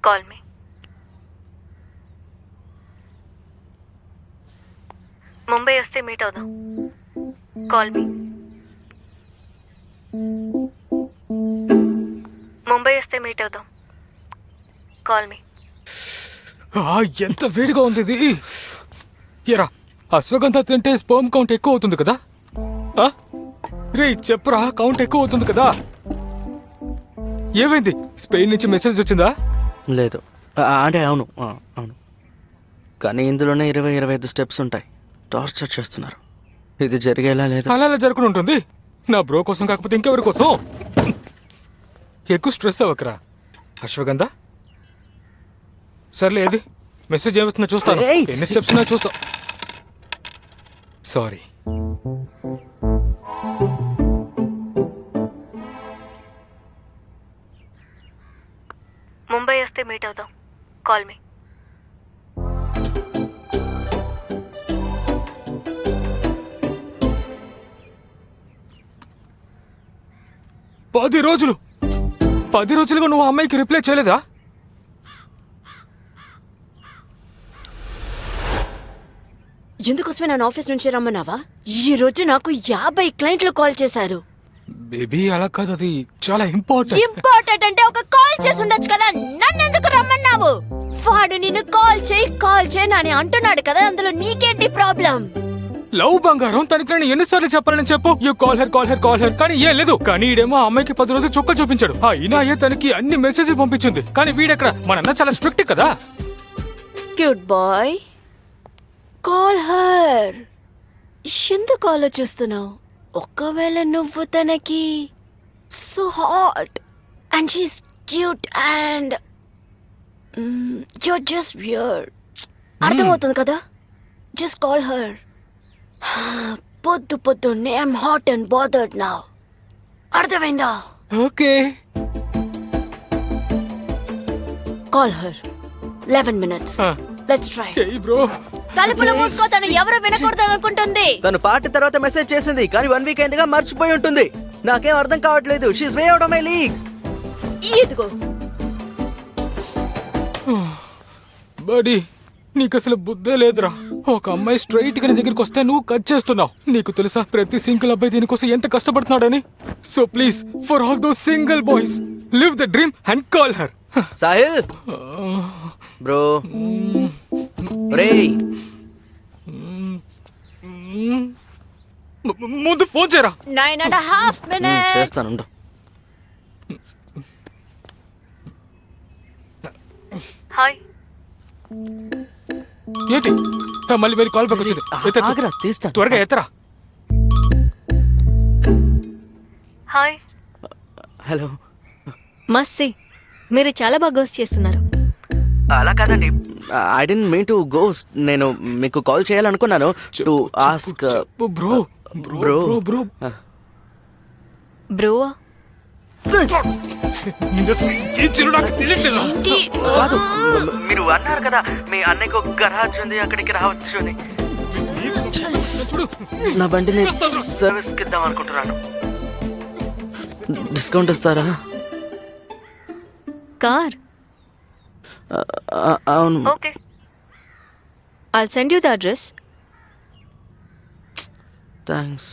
Call me. Mumbai వస్తే meet అవుదాం. Call me. Mumbai వస్తే మీట్ అవుదాం. Call me. ఎంత వేడిగా ఉంది ఇది. ఎరా అశ్వగంధ తింటే స్పర్మ్ కౌంట్ ఎక్కువ అవుతుంది కదా? రే చెప్పరా, కౌంట్ ఎక్కువ అవుతుంది కదా? ఏమైంది? స్పెయిన్ నుంచి మెసేజ్ వచ్చిందా? లేదు అంటే అవును అవును, కానీ ఇందులోనే 20-25 స్టెప్స్ ఉంటాయి. టార్చర్ చేస్తున్నారు. ఇది జరిగేలా లేదు. అలా జరుగుతూ ఉంటుంది. నా బ్రో కోసం కాకపోతే ఇంకెవరి కోసం? ఎక్కువ స్ట్రెస్ అవ్వకరా అశ్వగంధ. సర్లే, ఏది మెసేజ్ ఏమవుతుందో చూస్తాను. ఎన్ని స్టెప్స్ ఉన్నా చూస్తా. సారీ. ముంబై వస్తే మీట్ అవుదాం. Call me. పది రోజులుగా నువ్వు అమ్మాయికి రిప్లై చేయలేదా? ఎందుకోసమే నన్ను ఆఫీస్ నుంచి రమ్మన్నావా? ఈ రోజు నాకు 50 క్లయింట్లు కాల్ చేశారు. బేబీ అలా కాదు, అది చాలా ఇంపార్టెంట్. ఇంపార్టెంట్ అంటే ఒక కాల్ చేసి ఉండొచ్చు కదా, నన్ను ఎందుకు రమ్మన్నావు? వాడు నిన్ను కాల్ చేయి అని అంటున్నాడు కదా, అందులో నీకేంటి ప్రాబ్లం? లవ్ బంగారం, తనకి నేను ఎన్నిసార్లు చెప్పాలని చెప్పు. యూ కాల్ హెర్ కానీ ఏం లేదు. కానీ ఈడేమో ఆ అమ్మాయికి 10 రోజులు చుక్కలు చూపించాడు. అయినా తనకి అన్ని మెసేజ్లు పంపించింది. కానీ వీడెక్కడ? మన అన్న చాలా స్ట్రిక్ట్ కదా. Cute boy, call her. ఎందుకు ఆలోచిస్తున్నావు? ఒకవేళ నువ్వు తనకి so hot and she's cute and you're just weird, అర్థమవుతుంది కదా? Just call her. పొద్దున్నే I'm hot and bothered now. అర్థమైందా? Okay. Call her. 11 minutes. Let's try. చెయ్ బ్రో. తలుపులు మూసుకో, తను ఎవరు వినకూడదు అనుకుంటుంది. తను పార్టీ తర్వాత మెసేజ్ చేసింది, కానీ 1 week అయిందిగా మర్చిపోయి ఉంటుంది. నాకేం అర్థం కావట్లేదు. She's way out of my league. ఇదిగో బడీ, నీకు అసలు బుద్ధే లేదురా. ఒక అమ్మాయి స్ట్రైట్ గా నీ దగ్గరికి వస్తే నువ్వు కట్ చేస్తున్నావు. నీకు తెలుసా ప్రతి సింగిల్ అబ్బాయి దీనికోసం ఎంత కష్టపడుతున్నాడని? So please, for all those single boys, live the dream and call her. Sahil bro, రేయ్ ముందు ఫోన్ చేయరా. 9.5 minutes. చేస్తానుండు. హాయ్. ఏంటి? మళ్ళీ మీరు కాల్ బ్యాక్ వచ్చింది. ఆగ్రా, తీస్తాను. త్వరగా ఎత్తరా. హాయ్. హలో. మస్తీ, మీరు చాలా బాగా గోస్ట్ చేస్తున్నారు. అలా కాదండి, I don't mean to ghost. నేను మీకు కాల్ చేయాలనుకున్నాను to ask. Bro bro bro బ్రోవా? కాదు, మీరు అన్నారు కదా మీ అన్నయ్యకు గరాజ్ ఉంది, అక్కడికి రావచ్చు అని. నా బండిని సర్వీస్ కిద్దాం అనుకుంటున్నాను. డిస్కౌంట్ ఇస్తారా? కార్? అవును. Okay, I'll send you the address. Thanks.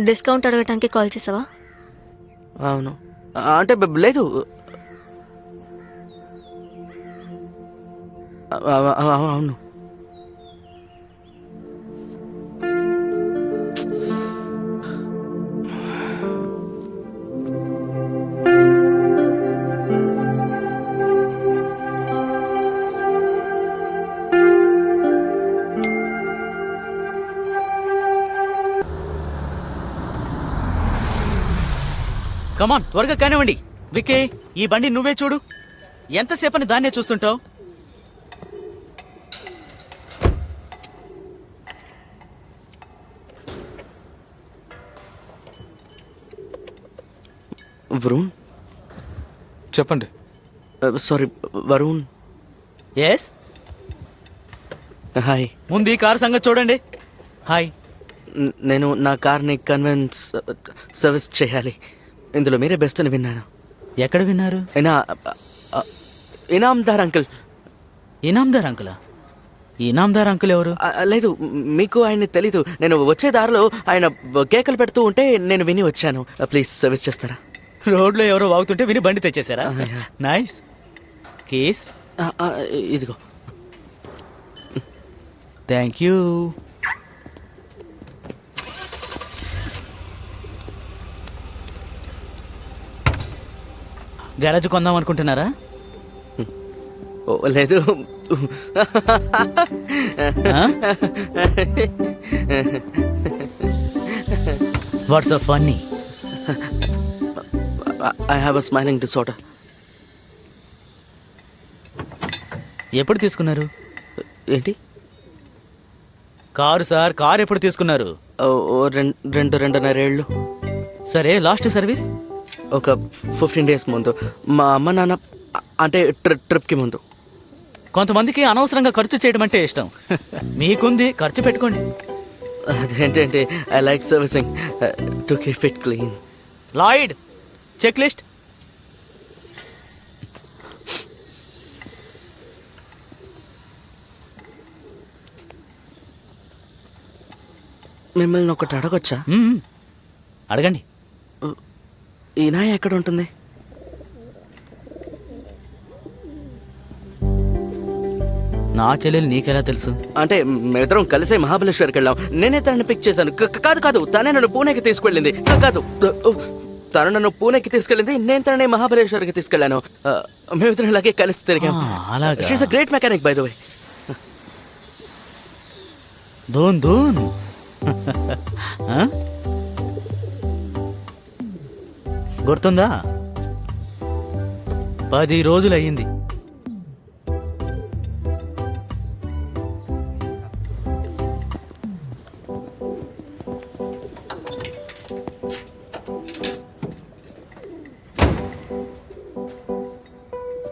Discount అడగటానికి కాల్ చేసావా? అవును, అంటే లేదు. అవును. కమాన్, త్వరగా కానివ్వండి. విక్కీ, ఈ బండి నువ్వే చూడు. ఎంతసేపని దాన్నే చూస్తుంటావు? వరుణ్. చెప్పండి. సారీ వరుణ్. ఎస్. హాయ్. ముందు ఈ కార్ సంగతి చూడండి. హాయ్. నేను నా కార్ని కన్వెన్స్ సర్వీస్ చేయాలి. ఇందులో మీరే బెస్ట్ అని విన్నాను. ఎక్కడ విన్నారు? ఇనామ్దార్ అంకుల్. ఇనామ్దార్ అంకులా? ఇనామ్దార్ అంకుల్ ఎవరు? లేదు, మీకు ఆయన్ని తెలీదు. నేను వచ్చే దారిలో ఆయన కేకలు పెడుతూ ఉంటే నేను విని వచ్చాను. ప్లీజ్ సర్వీస్ చేస్తారా? రోడ్లో ఎవరో వాగుతుంటే విని బండి తెచ్చేసారా? నైస్. కేస్ ఇదిగో. Thank you. గ్యారేజ్ కొందాం అనుకుంటున్నారా? ఓ లేదు. What's a funny? I have a smiling disorder. ఎప్పుడు తీసుకున్నారు? ఏంటి? కారు సార్, కారు ఎప్పుడు తీసుకున్నారు? రెండున్నర ఏళ్ళు. సరే, లాస్ట్ సర్వీస్? ఒక 15 days ముందు. మా అమ్మ నాన్న అంటే ట్రిప్కి ముందు. కొంతమందికి అనవసరంగా ఖర్చు చేయడం అంటే ఇష్టం. మీకుంది, ఖర్చు పెట్టుకోండి. అదేంటంటే I like servicing to keep it clean. Lloyd, check list. మిమ్మల్ని ఒకటి అడగొచ్చా? అడగండి. ఈ నాయ ఎక్కడ ఉంటుంది? నా చెల్లెలు నీకెలా తెలుసు? అంటే మేమిద్దరం కలిసే మహాబలేశ్వర్కి వెళ్ళాం. నేనే తనని పిక్ చేశాను. కాదు, తనే నన్ను పూణేకి తీసుకెళ్ళింది. కాదు, తను నన్ను పూణేకి తీసుకెళ్ళింది, నేను తనని మహాబలేశ్వర్కి తీసుకెళ్ళాను. మేమిద్దరం ఇలాగే కలిసి తిరిగాం. అలాగా? She's a great mechanic by the way. దూన్ దూన్. గుర్తుందా? 10 రోజులు అయ్యింది.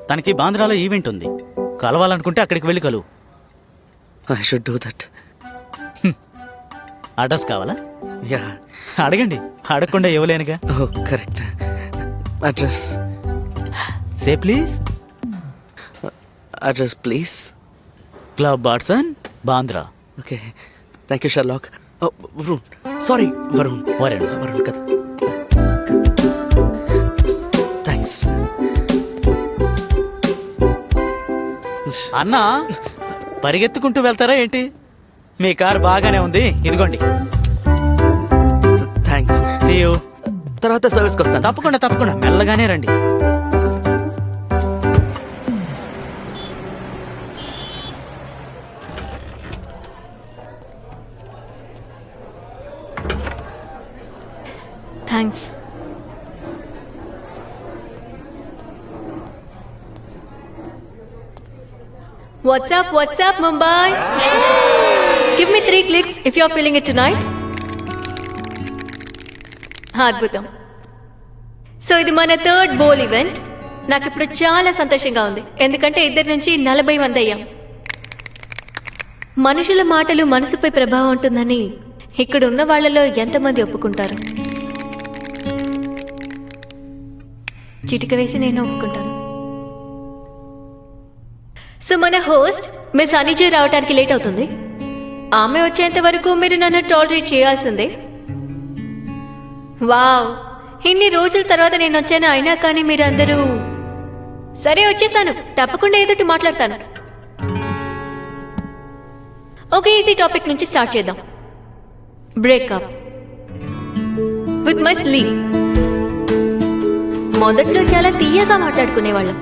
తనకి బాంద్రాలో ఈవెంట్ ఉంది. కలవాలనుకుంటే అక్కడికి వెళ్ళి కలువు. I should do that. Address కావాలా? యా. అడగండి, అడగకుండా ఇవ్వలేనుగా. Oh correct. Address. Say please. Address please. Club Batson, Bandra. Okay, thank you Sherlock. Varun, sorry Varun. Varun కదా. థ్యాంక్స్. అన్నా, పరిగెత్తుకుంటూ వెళ్తారా ఏంటి? మీ కారు బాగానే ఉంది, ఇదిగోండి. థ్యాంక్స్. See you. తర్వాత సర్వీస్కి వస్తాను. తప్పకుండా మెల్లగానే రండి. Thanks. What's up, Mumbai? Give me 3 clicks if you're feeling it tonight. అద్భుతం. సో ఇది మన 3rd బోల్ ఈవెంట్. నాకు ఇప్పుడు చాలా సంతోషంగా ఉంది, ఎందుకంటే 2 నుంచి 40 మంది అయ్యాం. మనుషుల మాటలు మనసుపై ప్రభావం ఉంటుందని ఇక్కడ ఉన్న వాళ్ళలో ఎంతమంది ఒప్పుకుంటారు? చిటిక వేసి నేను ఒప్పుకుంటాను. సో మన హోస్ట్ మిస్ అనిజయ్ రావడానికి లేట్ అవుతుంది. ఆమె వచ్చేంత వరకు మీరు నన్ను టాలరేట్ చేయాల్సిందే. వావ్, ఇన్ని రోజుల తర్వాత నేను వచ్చాను, అయినా కానీ మీరందరూ సరే వచ్చేసాను, తప్పకుండా ఏదోటి మాట్లాడతాను. ఓకే, ఈజీ టాపిక్ నుంచి స్టార్ట్ చేద్దాం. Breakup with my sleep. మొదట్లో చాలా తీయగా మాట్లాడుకునేవాళ్ళం.